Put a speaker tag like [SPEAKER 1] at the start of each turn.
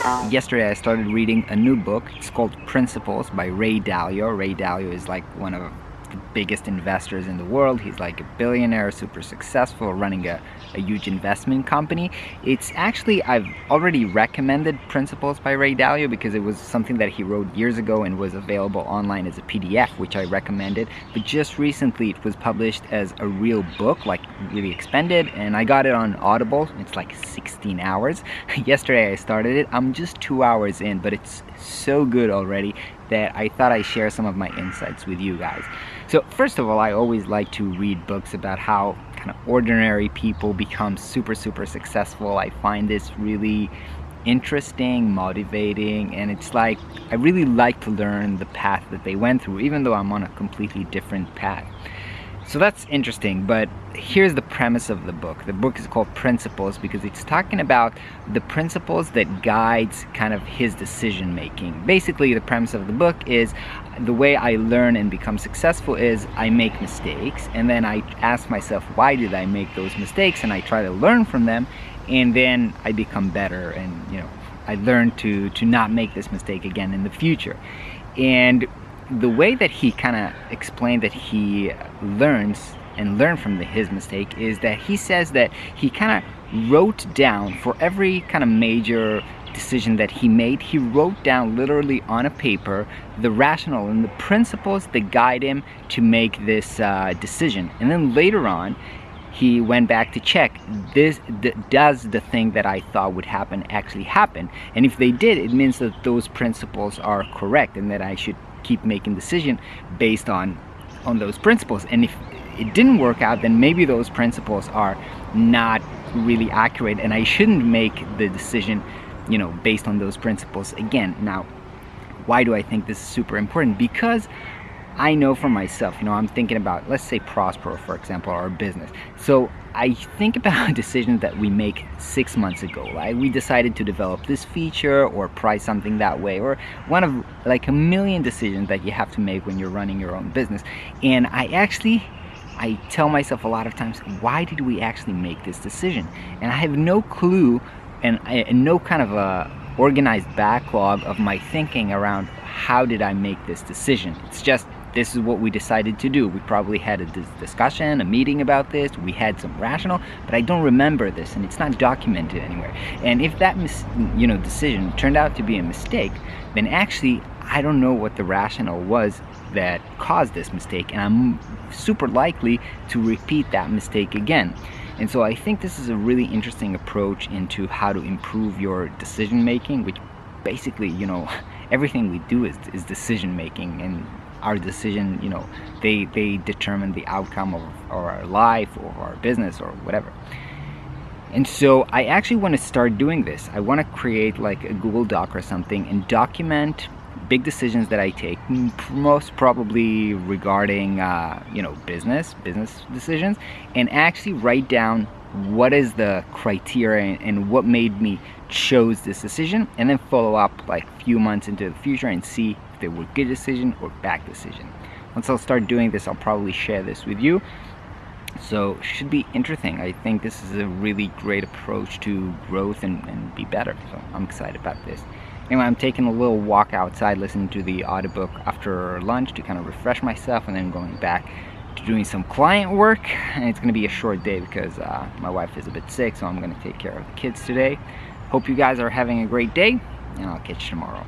[SPEAKER 1] Yesterday I started reading a new book. It's called Principles by Ray Dalio. Ray Dalio is like one of the biggest investors in the world. He's like a billionaire, super successful, running a huge investment company. It's actually, I've already recommended Principles by Ray Dalio because it was something that he wrote years ago and was available online as a PDF, which I recommended. But just recently it was published as a real book, like really expanded, and I got it on Audible. It's like 16 hours. Yesterday I started it. I'm just 2 hours in, but it's so good already that I thought I'd share some of my insights with you guys. So first of all, I always like to read books about how kind of ordinary people become super successful. I find this really interesting, motivating, and it's like I really like to learn the path that they went through, even though I'm on a completely different path. So that's interesting, but here's the premise of the book. The book is called Principles because it's talking about the principles that guides kind of his decision making. Basically, the premise of the book is the way I learn and become successful is I make mistakes, and then I ask myself, why did I make those mistakes? And I try to learn from them, and then I become better, and I learn to not make this mistake again in the future. And the way that he kind of explained that he learn from his mistake is that he says that he kind of wrote down for every kind of major decision that he made, he wrote down literally on a paper the rationale and the principles that guide him to make this decision. And then later on, he went back to check, does the thing that I thought would happen actually happen? And if they did, it means that those principles are correct and that I should keep making decision based on those principles. And if it didn't work out, then maybe those principles are not really accurate and I shouldn't make the decision based on those principles again. Now, why do I think this is super important? Because I know for myself, I'm thinking about, let's say Prospero, for example, our business. So I think about decisions that we make 6 months ago, right? We decided to develop this feature or price something that way, or one of like a million decisions that you have to make when you're running your own business. And I tell myself a lot of times, why did we actually make this decision? And I have no clue and no kind of a organized backlog of my thinking around how did I make this decision. It's just, this is what we decided to do. We probably had a discussion, a meeting about this. We had some rationale, but I don't remember this, and it's not documented anywhere. And if that decision turned out to be a mistake, then actually I don't know what the rationale was that caused this mistake, and I'm super likely to repeat that mistake again. And so I think this is a really interesting approach into how to improve your decision making, which basically, everything we do is decision making, and our decision, they determine the outcome of our life or our business or whatever. And so I actually want to start doing this. I want to create like a Google Doc or something and document big decisions that I take, most probably regarding business decisions, and actually write down what is the criteria and what made me chose this decision, and then follow up like a few months into the future and see if they were good decision or bad decision. Once I'll start doing this, I'll probably share this with you. So should be interesting. I think this is a really great approach to growth and be better. So I'm excited about this. Anyway, I'm taking a little walk outside, listening to the audiobook after lunch to kind of refresh myself, and then going back to doing some client work. And it's going to be a short day because my wife is a bit sick, so I'm going to take care of the kids today. Hope you guys are having a great day, and I'll catch you tomorrow.